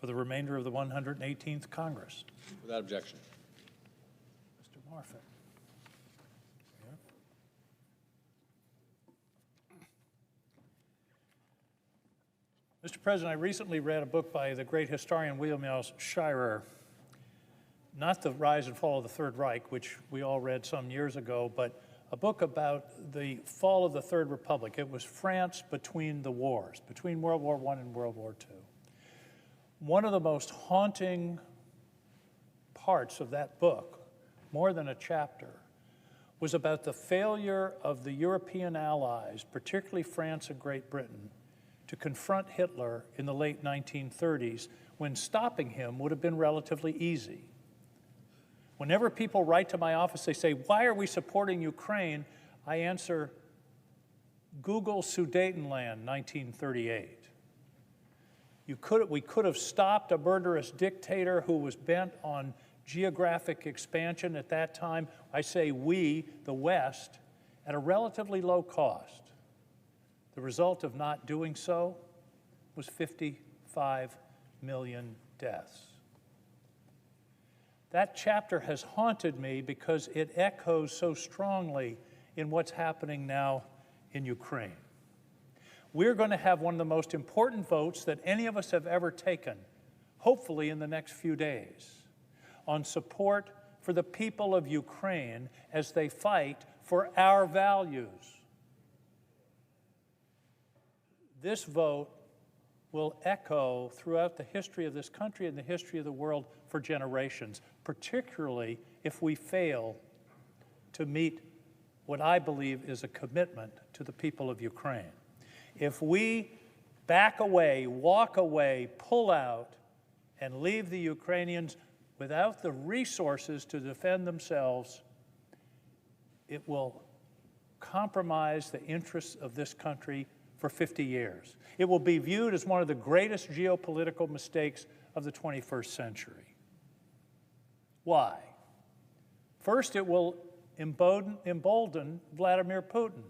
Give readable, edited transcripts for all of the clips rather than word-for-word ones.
for the remainder of the 118th Congress. Without objection. Mr. Morfitt. Mr. President, I recently read a book by the great historian William L. Shirer, not The Rise and Fall of the Third Reich, which we all read some years ago, but a book about the fall of the Third Republic. It was France between the wars, between World War I and World War II. One of the most haunting parts of that book, more than a chapter, was about the failure of the European allies, particularly France and Great Britain, to confront Hitler in the late 1930s, when stopping him would have been relatively easy. Whenever people write to my office, they say, "Why are we supporting Ukraine?" I answer, Google Sudetenland, 1938. We could have stopped a murderous dictator who was bent on geographic expansion at that time. I say we, the West, at a relatively low cost. The result of not doing so was 55 million deaths. That chapter has haunted me because it echoes so strongly in what's happening now in Ukraine. We're going to have one of the most important votes that any of us have ever taken, hopefully in the next few days, on support for the people of Ukraine as they fight for our values. This vote will echo throughout the history of this country and the history of the world for generations, particularly if we fail to meet what I believe is a commitment to the people of Ukraine. If we back away, walk away, pull out, and leave the Ukrainians without the resources to defend themselves, it will compromise the interests of this country for 50 years. It will be viewed as one of the greatest geopolitical mistakes of the 21st century. Why? First, it will embolden Vladimir Putin.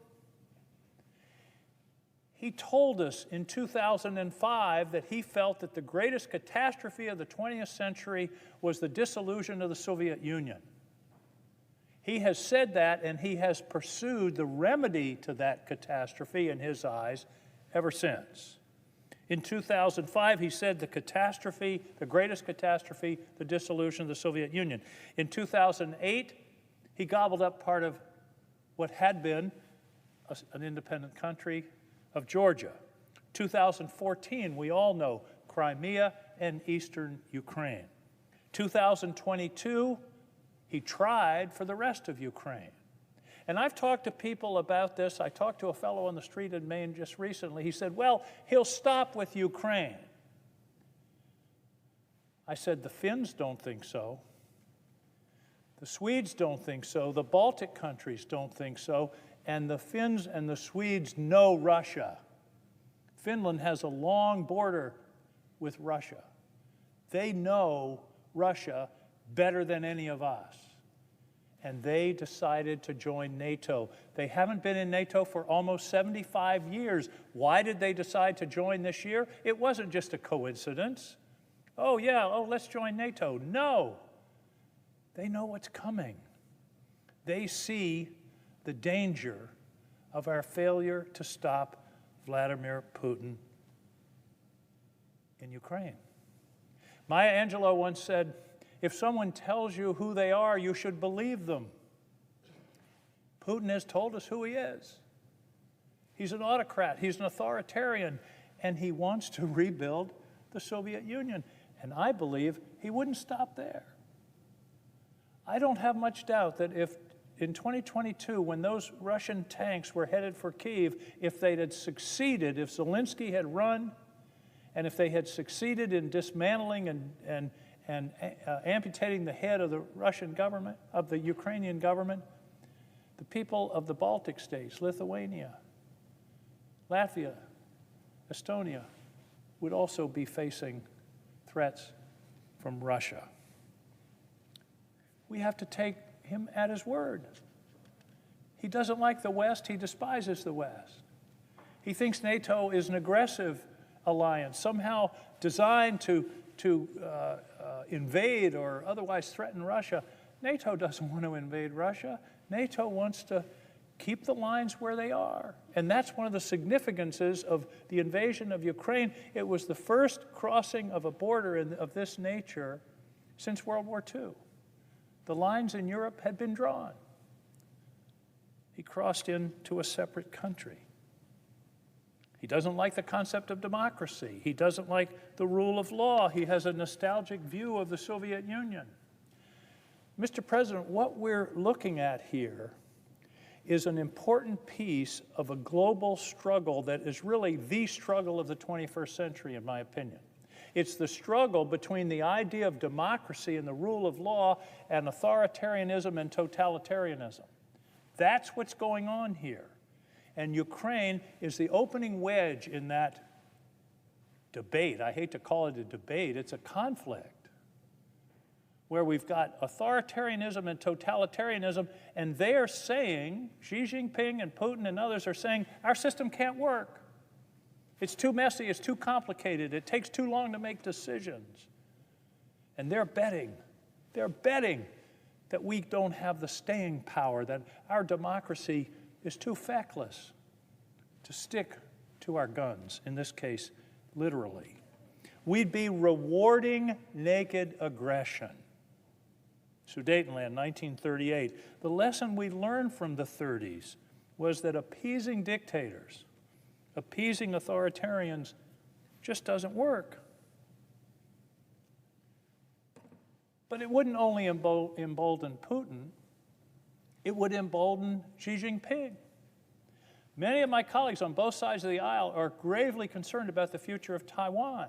He told us in 2005 that he felt that the greatest catastrophe of the 20th century was the dissolution of the Soviet Union. He has said that, and he has pursued the remedy to that catastrophe in his eyes ever since. In 2005, he said the catastrophe, the greatest catastrophe, the dissolution of the Soviet Union. In 2008, he gobbled up part of what had been an independent country of Georgia. 2014, we all know, Crimea and eastern Ukraine. 2022, he tried for the rest of Ukraine. And I've talked to people about this. I talked to a fellow on the street in Maine just recently. He said, well, he'll stop with Ukraine. I said, the Finns don't think so. The Swedes don't think so. The Baltic countries don't think so. And the Finns and the Swedes know Russia. Finland has a long border with Russia. They know Russia better than any of us. And they decided to join NATO. They haven't been in NATO for almost 75 years. Why did they decide to join this year? It wasn't just a coincidence. Oh yeah, let's join NATO. No. They know what's coming. They see the danger of our failure to stop Vladimir Putin in Ukraine. Maya Angelou once said, if someone tells you who they are, you should believe them. Putin has told us who he is. He's an autocrat, he's an authoritarian, and he wants to rebuild the Soviet Union. And I believe he wouldn't stop there. I don't have much doubt that if in 2022, when those Russian tanks were headed for Kyiv, if they had succeeded, if Zelensky had run, and if they had succeeded in dismantling and amputating the head of the Russian government, of the Ukrainian government, the people of the Baltic states, Lithuania, Latvia, Estonia, would also be facing threats from Russia. We have to take him at his word. He doesn't like the West, he despises the West. He thinks NATO is an aggressive alliance, somehow designed to invade or otherwise threaten Russia. NATO doesn't want to invade Russia. NATO wants to keep the lines where they are. And that's one of the significances of the invasion of Ukraine. It was the first crossing of a border of this nature since World War II. The lines in Europe had been drawn. He crossed into a separate country. He doesn't like the concept of democracy. He doesn't like the rule of law. He has a nostalgic view of the Soviet Union. Mr. President, what we're looking at here is an important piece of a global struggle that is really the struggle of the 21st century, in my opinion. It's the struggle between the idea of democracy and the rule of law and authoritarianism and totalitarianism. That's what's going on here. And Ukraine is the opening wedge in that debate. I hate to call it a debate, it's a conflict where we've got authoritarianism and totalitarianism, and they are saying, Xi Jinping and Putin and others are saying, our system can't work. It's too messy, it's too complicated, it takes too long to make decisions. And they're betting that we don't have the staying power, that our democracy is too feckless to stick to our guns, in this case, literally. We'd be rewarding naked aggression. Sudetenland, 1938. The lesson we learned from the 30s was that appeasing dictators, appeasing authoritarians just doesn't work. But it wouldn't only embolden Putin, it would embolden Xi Jinping. Many of my colleagues on both sides of the aisle are gravely concerned about the future of Taiwan.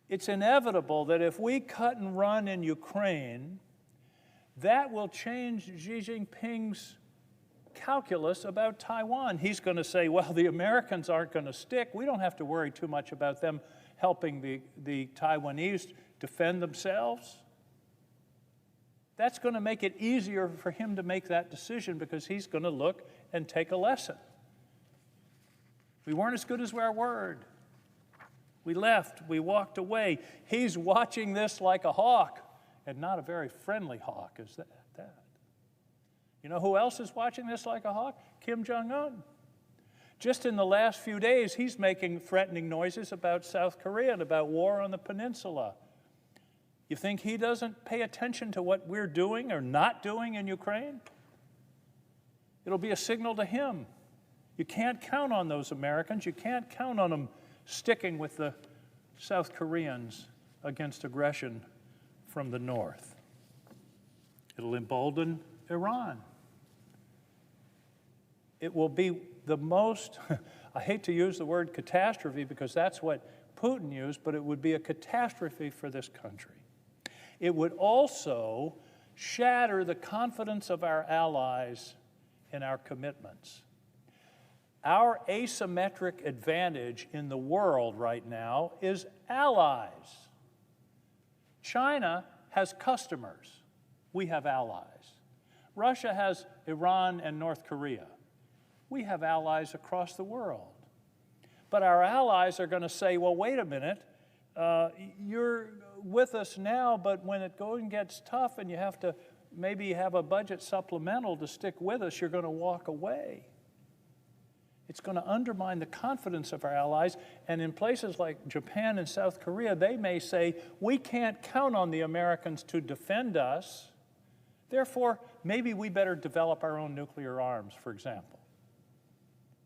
It's inevitable that if we cut and run in Ukraine, that will change Xi Jinping's calculus about Taiwan. He's going to say, well, the Americans aren't going to stick. We don't have to worry too much about them helping the Taiwanese defend themselves. That's going to make it easier for him to make that decision because he's going to look and take a lesson. We weren't as good as our word. We left, we walked away. He's watching this like a hawk, and not a very friendly hawk is that. You know who else is watching this like a hawk? Kim Jong-un. Just in the last few days, he's making threatening noises about South Korea and about war on the peninsula. You think he doesn't pay attention to what we're doing or not doing in Ukraine? It'll be a signal to him. You can't count on those Americans. You can't count on them sticking with the South Koreans against aggression from the north. It'll embolden Iran. It will be the most, I hate to use the word catastrophe because that's what Putin used, but it would be a catastrophe for this country. It would also shatter the confidence of our allies in our commitments. Our asymmetric advantage in the world right now is allies. China has customers. We have allies. Russia has Iran and North Korea. We have allies across the world. But our allies are going to say, well, wait a minute, you're with us now, but when it going gets tough and you have to maybe have a budget supplemental to stick with us, you're going to walk away. It's going to undermine the confidence of our allies, and in places like Japan and South Korea, they may say, we can't count on the Americans to defend us, therefore, maybe we better develop our own nuclear arms, for example.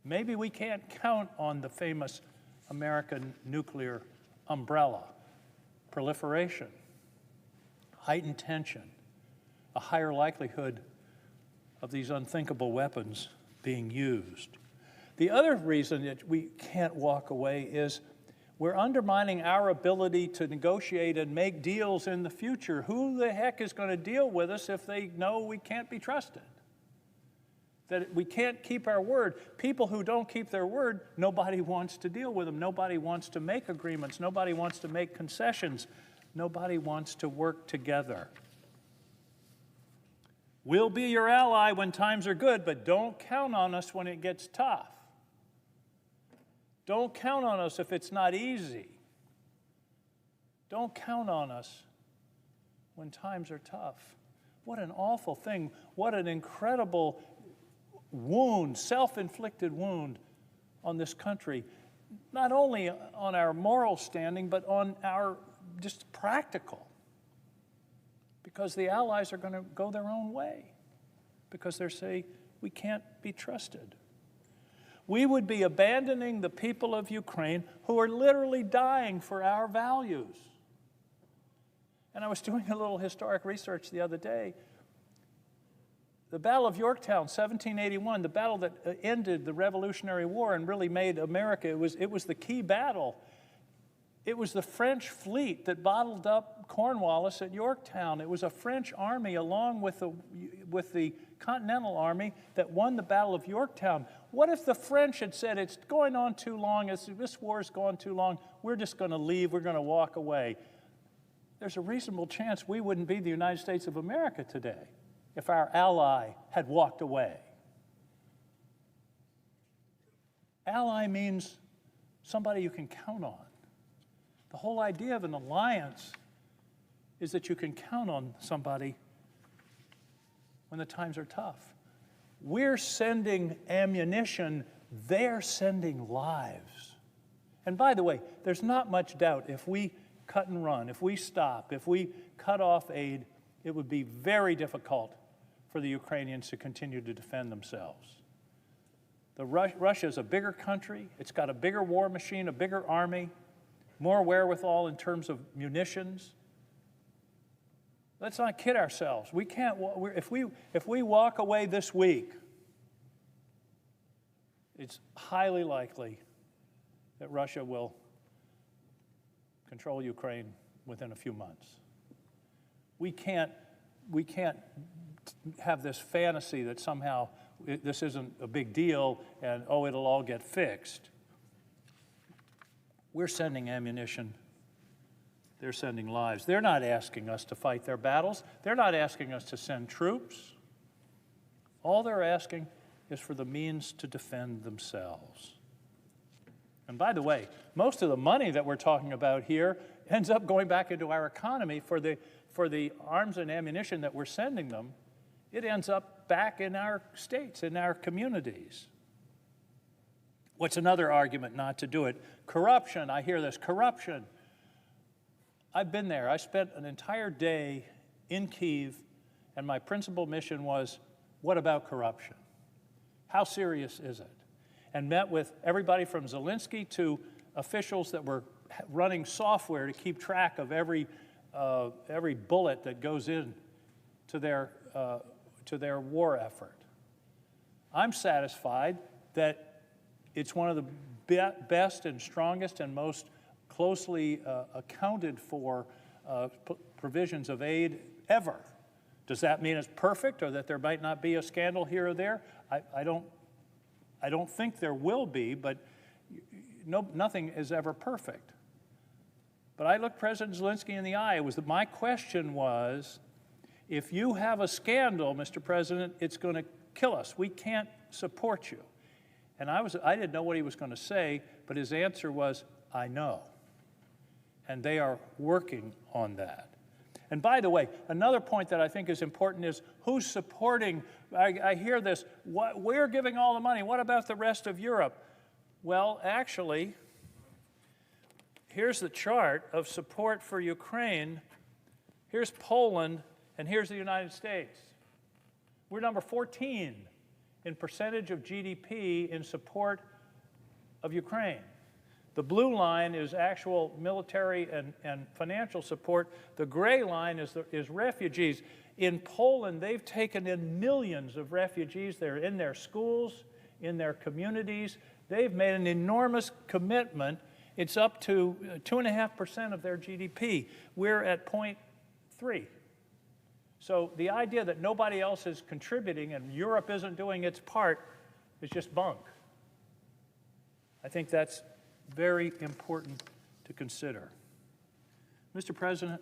Maybe we can't count on the famous American nuclear umbrella, proliferation, heightened tension, a higher likelihood of these unthinkable weapons being used. The other reason that we can't walk away is we're undermining our ability to negotiate and make deals in the future. Who the heck is going to deal with us if they know we can't be trusted? That we can't keep our word. People who don't keep their word, nobody wants to deal with them. Nobody wants to make agreements. Nobody wants to make concessions. Nobody wants to work together. We'll be your ally when times are good, but don't count on us when it gets tough. Don't count on us if it's not easy. Don't count on us when times are tough. What an awful thing. What an incredible wound, self-inflicted wound on this country. Not only on our moral standing, but on our just practical. Because the Allies are going to go their own way. Because they say, we can't be trusted. We would be abandoning the people of Ukraine who are literally dying for our values. And I was doing a little historic research the other day. The Battle of Yorktown, 1781, the battle that ended the Revolutionary War and really made America, it was the key battle. It was the French fleet that bottled up Cornwallis at Yorktown. It was a French army along with the Continental Army that won the Battle of Yorktown. What if the French had said, it's going on too long, this war's gone too long, we're just going to leave, we're going to walk away? There's a reasonable chance we wouldn't be the United States of America today if our ally had walked away. Ally means somebody you can count on. The whole idea of an alliance is that you can count on somebody when the times are tough. We're sending ammunition, they're sending lives. And by the way, there's not much doubt if we cut and run, if we stop, if we cut off aid, it would be very difficult for the Ukrainians to continue to defend themselves. Russia is a bigger country. It's got a bigger war machine, a bigger army, more wherewithal in terms of munitions. Let's not kid ourselves. We can't. If we walk away this week, it's highly likely that Russia will control Ukraine within a few months. We can't have this fantasy that somehow this isn't a big deal and, oh, it'll all get fixed. We're sending ammunition. They're sending lives. They're not asking us to fight their battles. They're not asking us to send troops. All they're asking is for the means to defend themselves. And by the way, most of the money that we're talking about here ends up going back into our economy for the arms and ammunition that we're sending them. It ends up back in our states, in our communities. What's another argument not to do it? Corruption. I hear this, corruption. I've been there. I spent an entire day in Kyiv, and my principal mission was, what about corruption? How serious is it? And met with everybody from Zelensky to officials that were running software to keep track of every bullet that goes in to their war effort. I'm satisfied that it's one of the best and strongest and most closely accounted for provisions of aid ever. Does that mean it's perfect or that there might not be a scandal here or there? I don't think there will be, but nothing is ever perfect. But I looked President Zelensky in the eye. My question was, if you have a scandal, Mr. President, it's going to kill us. We can't support you. And I didn't know what he was going to say, but his answer was, I know. And they are working on that. And by the way, another point that I think is important is who's supporting. I hear this, we're giving all the money. What about the rest of Europe? Well, actually, here's the chart of support for Ukraine. Here's Poland, and here's the United States. We're number 14 in percentage of GDP in support of Ukraine. The blue line is actual military and financial support. The gray line is refugees. In Poland, they've taken in millions of refugees. They're in their schools, in their communities. They've made an enormous commitment. It's up to 2.5% of their GDP. We're at 0.3. So the idea that nobody else is contributing and Europe isn't doing its part is just bunk. I think that's very important to consider. Mr. President,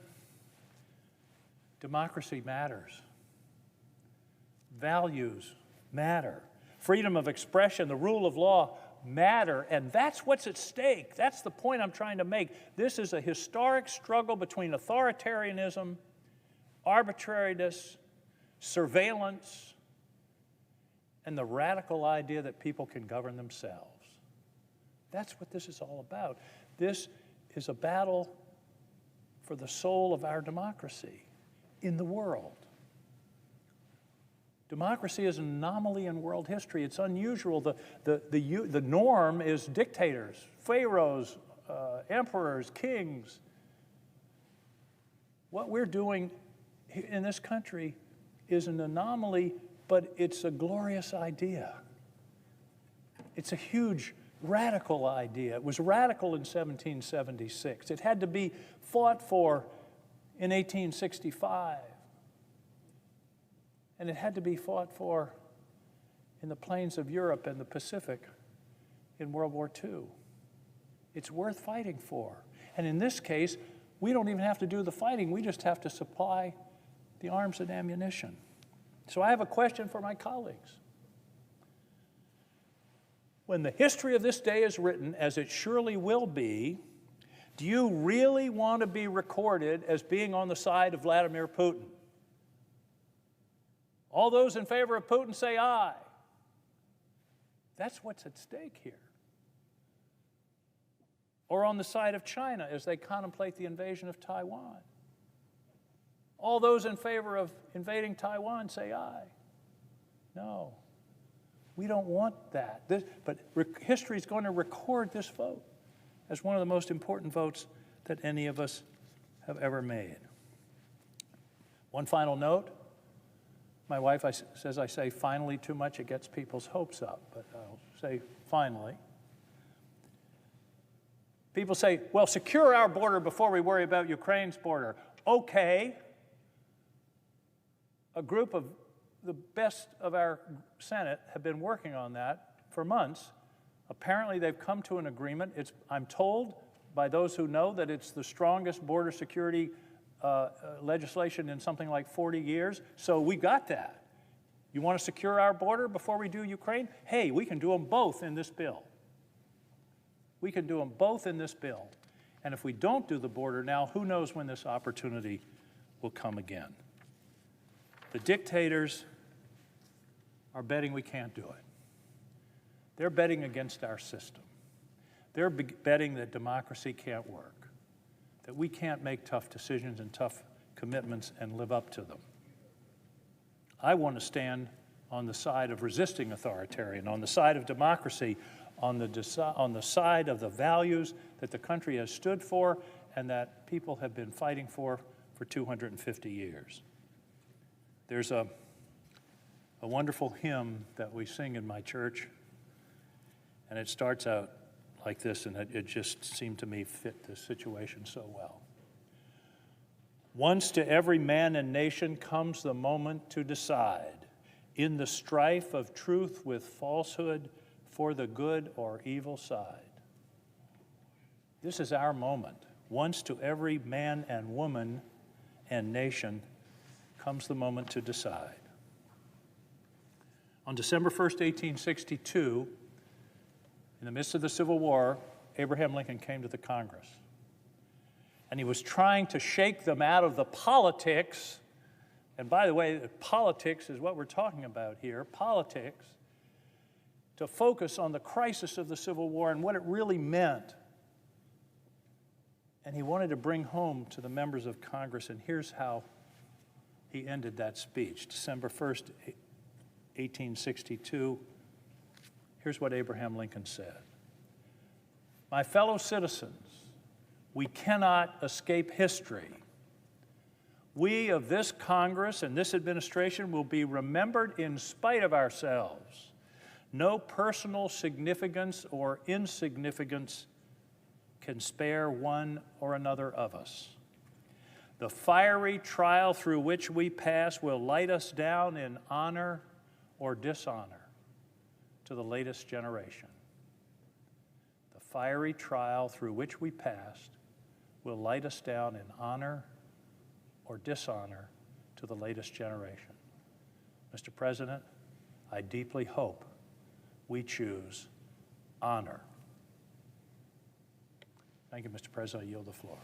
democracy matters. Values matter. Freedom of expression, the rule of law matter, and that's what's at stake. That's the point I'm trying to make. This is a historic struggle between authoritarianism, arbitrariness, surveillance, and the radical idea that people can govern themselves. That's what this is all about. This is a battle for the soul of our democracy in the world. Democracy is an anomaly in world history. It's unusual. The norm is dictators, pharaohs, emperors, kings. What we're doing in this country is an anomaly, but it's a glorious idea. It's a huge, radical idea. It was radical in 1776. It had to be fought for in 1865. And it had to be fought for in the plains of Europe and the Pacific in World War II. It's worth fighting for. And in this case, we don't even have to do the fighting. We just have to supply the arms and ammunition. So I have a question for my colleagues. When the history of this day is written, as it surely will be, do you really want to be recorded as being on the side of Vladimir Putin? All those in favor of Putin say aye. That's what's at stake here. Or on the side of China as they contemplate the invasion of Taiwan. All those in favor of invading Taiwan say aye. No, we don't want that. But history is going to record this vote as one of the most important votes that any of us have ever made. One final note. My wife says I say finally too much, it gets people's hopes up, but I'll say finally. People say, well, secure our border before we worry about Ukraine's border. Okay. A group of the best of our Senate have been working on that for months. Apparently they've come to an agreement. I'm told by those who know that it's the strongest border security legislation in something like 40 years, so we got that. You want to secure our border before we do Ukraine? Hey, we can do them both in this bill. We can do them both in this bill. And if we don't do the border now, who knows when this opportunity will come again. The dictators are betting we can't do it. They're betting against our system. They're betting that democracy can't work, that we can't make tough decisions and tough commitments and live up to them. I want to stand on the side of resisting authoritarian, on the side of democracy, on the side of the values that the country has stood for and that people have been fighting for 250 years. There's a wonderful hymn that we sing in my church, and it starts out like this, and it just seemed to me fit this situation so well. Once to every man and nation comes the moment to decide, in the strife of truth with falsehood, for the good or evil side. This is our moment. Once to every man and woman and nation comes the moment to decide. On December 1st, 1862, in the midst of the Civil War, Abraham Lincoln came to the Congress. And he was trying to shake them out of the politics. And by the way, politics is what we're talking about here, politics, to focus on the crisis of the Civil War and what it really meant. And he wanted to bring home to the members of Congress, and here's how he ended that speech. December 1st, 1862. Here's what Abraham Lincoln said. My fellow citizens, we cannot escape history. We of this Congress and this administration will be remembered in spite of ourselves. No personal significance or insignificance can spare one or another of us. The fiery trial through which we pass will light us down in honor or dishonor to the latest generation. The fiery trial through which we passed will light us down in honor or dishonor to the latest generation. Mr. President, I deeply hope we choose honor. Thank you, Mr. President. I yield the floor.